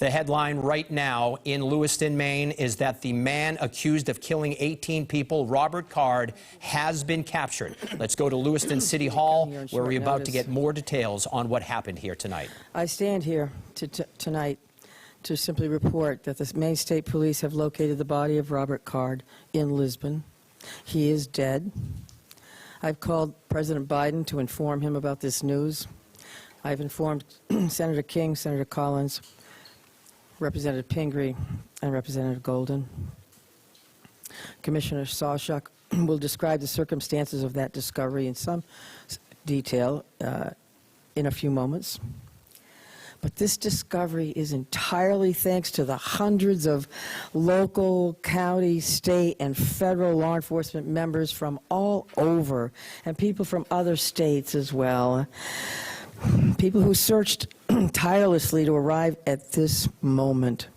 The headline right now in Lewiston, Maine, is that the man accused of killing 18 people, Robert Card, has been captured. Let's go to Lewiston City Hall, where we're about to get more details on what happened here tonight. I stand here tonight to simply report that the Maine State Police have located the body of Robert Card in Lisbon. He is dead. I've called President Biden to inform him about this news. I've informed Senator King, Senator Collins, Representative Pingree, and Representative Golden. Commissioner Sawchuk will describe the circumstances of that discovery in some detail in a few moments. But this discovery is entirely thanks to the hundreds of local, county, state, and federal law enforcement members from all over, and people from other states as well. People who searched tirelessly to arrive at this moment.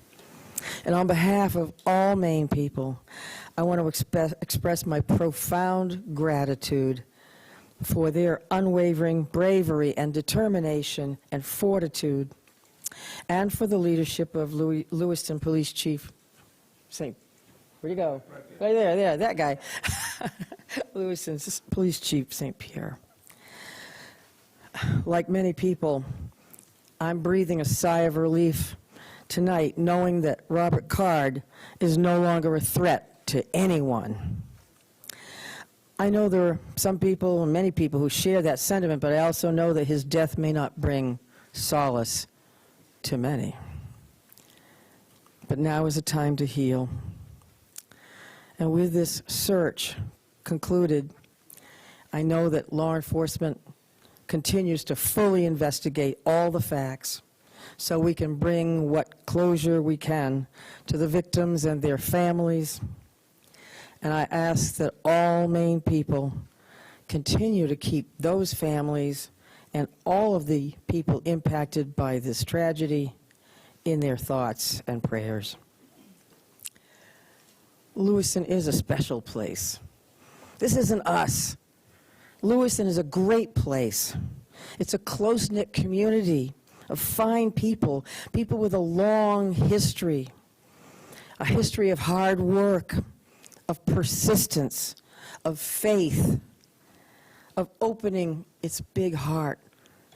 And on behalf of all Maine people, I want to express my profound gratitude for their unwavering bravery and determination and fortitude, and for the leadership of Lewiston Police Chief St. Where'd you go? Right there, that guy. Lewiston's Police Chief St. Pierre. Like many people, I'm breathing a sigh of relief tonight, knowing that Robert Card is no longer a threat to anyone. I know there are some people, and many people, who share that sentiment, but I also know that his death may not bring solace to many. But now is a time to heal. And with this search concluded, I know that law enforcement continues to fully investigate all the facts so we can bring what closure we can to the victims and their families. And I ask that all Maine people continue to keep those families and all of the people impacted by this tragedy in their thoughts and prayers. Lewiston is a special place. This isn't us. Lewiston is a great place. It's a close-knit community of fine people, people with a long history, a history of hard work, of persistence, of faith, of opening its big heart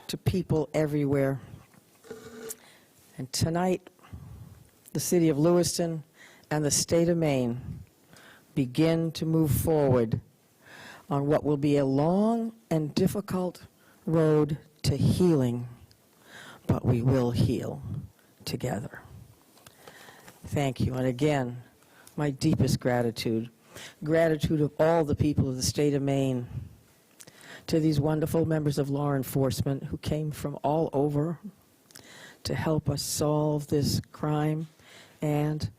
to people everywhere. And tonight, the city of Lewiston and the state of Maine begin to move forward on what will be a long and difficult road to healing, but we will heal together. Thank you. And again, my deepest gratitude of all the people of the state of Maine, to these wonderful members of law enforcement who came from all over to help us solve this crime and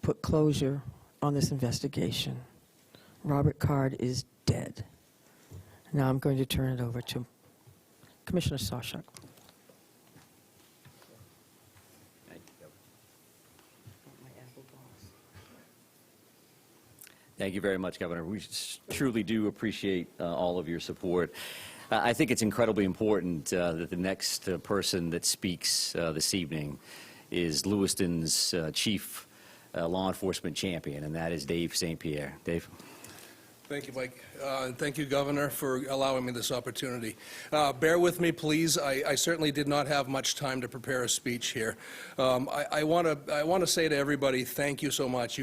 put closure on this investigation. Robert Card is dead. Now I'm going to turn it over to Commissioner Sawchuk. Thank you very much, Governor. We truly do appreciate all of your support. I think it's incredibly important that the next person that speaks this evening is Lewiston's chief law enforcement champion, and that is Dave St. Pierre. Dave. Thank you, Mike. And thank you, Governor, for allowing me this opportunity. Bear with me, please. I certainly did not have much time to prepare a speech here. I want to say to everybody, thank you so much.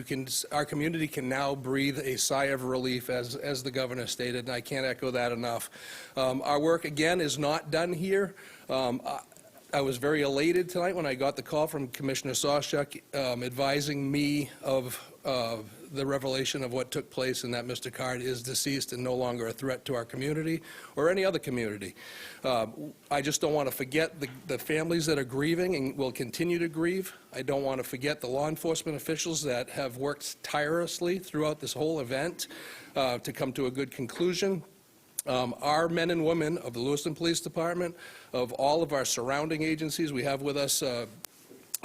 Our community can now breathe a sigh of relief, as the Governor stated, and I can't echo that enough. Our work, again, is not done here. I was very elated tonight when I got the call from Commissioner Sawchuk advising me of the revelation of what took place, and that Mr. Card is deceased and no longer a threat to our community or any other community. I just don't want to forget the families that are grieving and will continue to grieve. I don't want to forget the law enforcement officials that have worked tirelessly throughout this whole event to come to a good conclusion. Our men and women of the Lewiston Police Department, of all of our surrounding agencies. We have with us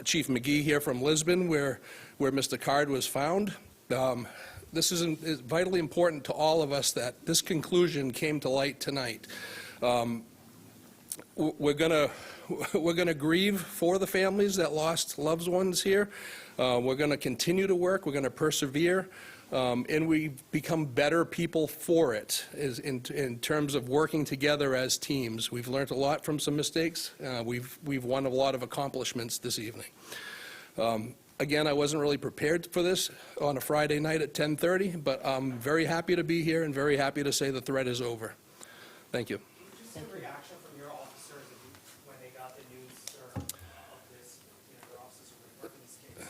Chief McGee here from Lisbon, where Mr. Card was found. This is vitally important to all of us that this conclusion came to light tonight. we're gonna grieve for the families that lost loved ones here. We're gonna continue to work. We're gonna persevere, and we become better people for it. In terms of working together as teams, we've learned a lot from some mistakes. We've won a lot of accomplishments this evening. Again, I wasn't really prepared for this on a Friday night at 10:30, but I'm very happy to be here and very happy to say the threat is over. Thank you. Just a reaction from your officers when they got the news, sir, of this, their officers were working this case.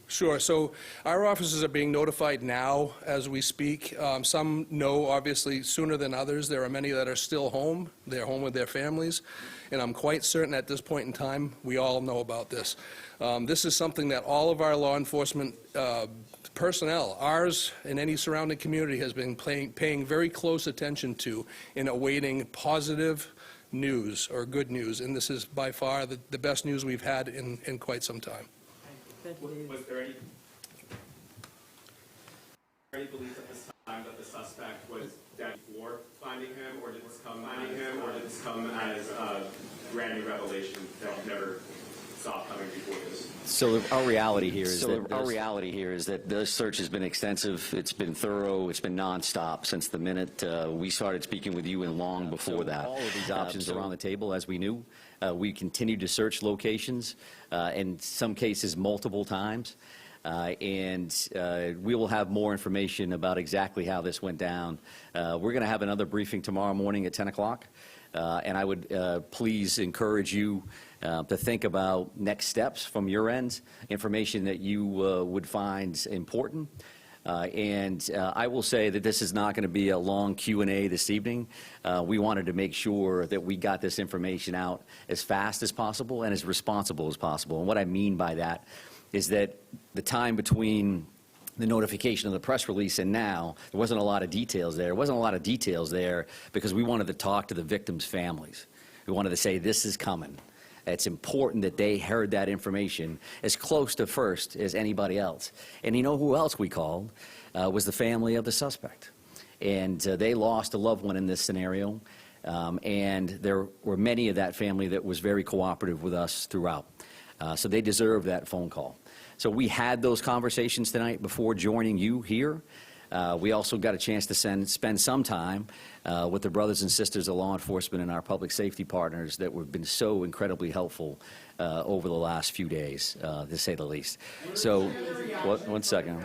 Sure. So our officers are being notified now as we speak. Some know, obviously, sooner than others. There are many that are still home. They're home with their families. And I'm quite certain at this point in time, we all know about this. This is something that all of our law enforcement personnel, ours and any surrounding community, has been paying very close attention to in awaiting positive news or good news. And this is by far the best news we've had in quite some time. Was there any belief at this time that the suspect was dead before finding him, or did this come as a brand new revelation that you never saw coming before this? So our reality here is that the search has been extensive. It's been thorough. It's been nonstop since the minute we started speaking with you and long before that. All of these options are on the table, as we knew. We continued to search locations, in some cases multiple times. And we will have more information about exactly how this went down. We're going to have another briefing tomorrow morning at 10 o'clock. And I would please encourage you to think about next steps from your end, information that you would find important. And I will say that this is not going to be a long Q&A this evening. We wanted to make sure that we got this information out as fast as possible and as responsible as possible. And what I mean by that is that the time between the notification of the press release and now, there wasn't a lot of details there. There wasn't a lot of details there because we wanted to talk to the victims' families. We wanted to say, this is coming. It's important that they heard that information as close to first as anybody else. And you know who else we called? Was the family of the suspect. And they lost a loved one in this scenario. And there were many of that family that was very cooperative with us throughout. So they deserve that phone call. So we had those conversations tonight before joining you here. We also got a chance to spend some time with the brothers and sisters of law enforcement and our public safety partners that have been so incredibly helpful over the last few days, to say the least. So, one second.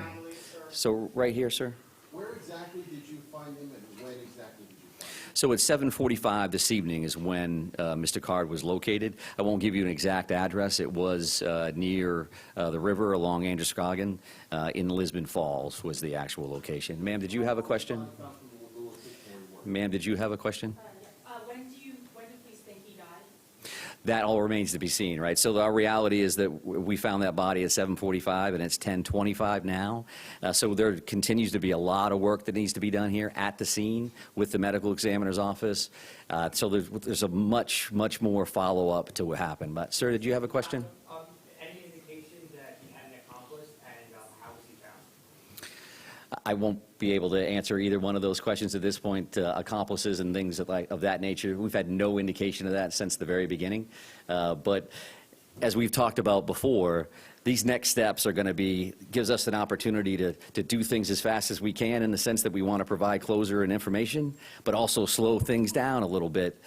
So right here, sir. Where exactly did you find him and when exactly did you find him? So at 7:45 this evening is when Mr. Card was located. I won't give you an exact address. It was near the river along Androscoggin in Lisbon Falls was the actual location. Ma'am, did you have a question? Ma'am, did you have a question? When do you police think he died? That all remains to be seen, right? So our reality is that we found that body at 7:45 and it's 10:25 now. So there continues to be a lot of work that needs to be done here at the scene with the medical examiner's office. So there's a much more follow-up to what happened. But sir, did you have a question? Any indication that he had an accomplice, and how was he found? I won't be able to answer either one of those questions at this point. Accomplices and things of that nature, we've had no indication of that since the very beginning. But as we've talked about before, these next steps are going to gives us an opportunity to do things as fast as we can in the sense that we want to provide closure and information, but also slow things down a little bit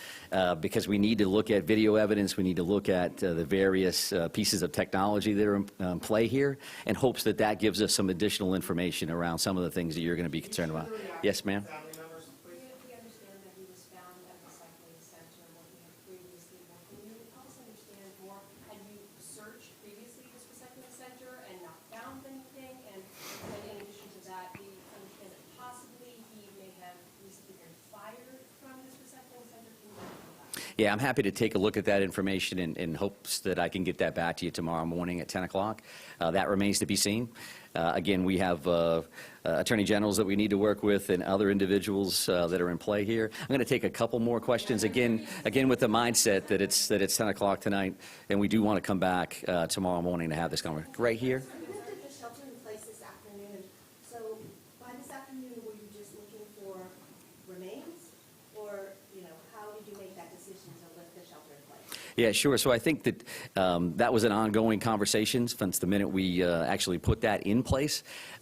because we need to look at video evidence, we need to look at the various pieces of technology that are in play here, in hopes that that gives us some additional information around some of the things that you're going to be concerned about. Yes, ma'am? We understand that he was found at the cycling center where he had previously worked. Can you help us understand more? Had you searched previously this recycling center and not found anything? And in addition to that, we understand that possibly he may have recently been fired from this recycling center. Can you talk about that? Yeah, I'm happy to take a look at that information in hopes that I can get that back to you tomorrow morning at 10 o'clock. That remains to be seen. Again, we have attorney generals that we need to work with and other individuals that are in play here. I'm going to take a couple more questions, again with the mindset that it's 10 o'clock tonight, and we do want to come back tomorrow morning to have this conversation. Right here. You lifted the shelter in place this afternoon. So by this afternoon, were you just looking for remains? Or, how did you make that decision to Yeah, sure. So I think that that was an ongoing conversation since the minute we actually put that in place.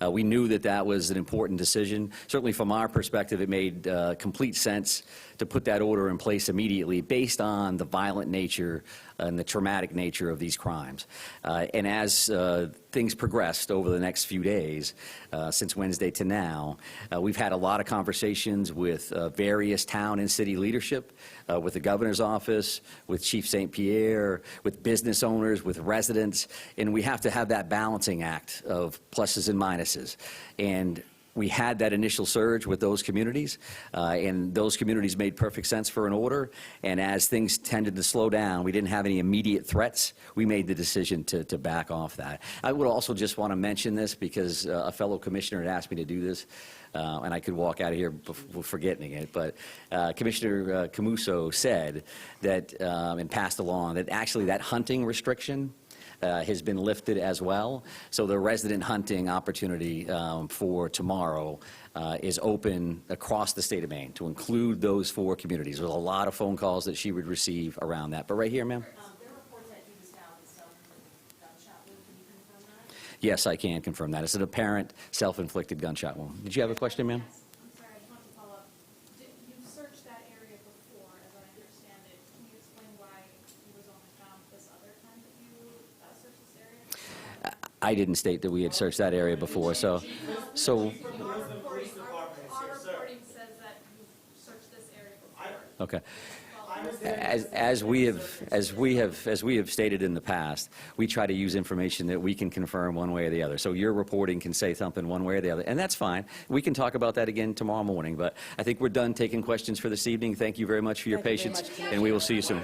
We knew that that was an important decision. Certainly from our perspective, it made complete sense to put that order in place immediately based on the violent nature and the traumatic nature of these crimes. And as things progressed over the next few days, since Wednesday to now, we've had a lot of conversations with various town and city leadership, with the governor's office, with Chief St. Pierre, with business owners, with residents, and we have to have that balancing act of pluses and minuses. And we had that initial surge with those communities, and those communities made perfect sense for an order. And as things tended to slow down, we didn't have any immediate threats. We made the decision to back off that. I would also just want to mention this because a fellow commissioner had asked me to do this, and I could walk out of here before forgetting it. But Commissioner Camuso said that, and passed along, that actually that hunting restriction has been lifted as well. So the resident hunting opportunity for tomorrow is open across the state of Maine to include those 4 communities. There's a lot of phone calls that she would receive around that. But right here, ma'am? There are reports that he was found with some gunshot wound. Can you confirm that? Yes, I can confirm that. It's an apparent self-inflicted gunshot wound. Did you have a question, ma'am? Yes. I'm sorry, I just wanted to follow up. You searched that area before, as I understand it. Can you explain why he was only found this other time that you searched this area? I didn't state that we had searched that area before, so Our reporting says that you searched this area before. okay. As we have stated in the past, we try to use information that we can confirm one way or the other. So your reporting can say something one way or the other, and that's fine. We can talk about that again tomorrow morning. But I think we're done taking questions for this evening. Thank you very much for your patience, and we will see you soon.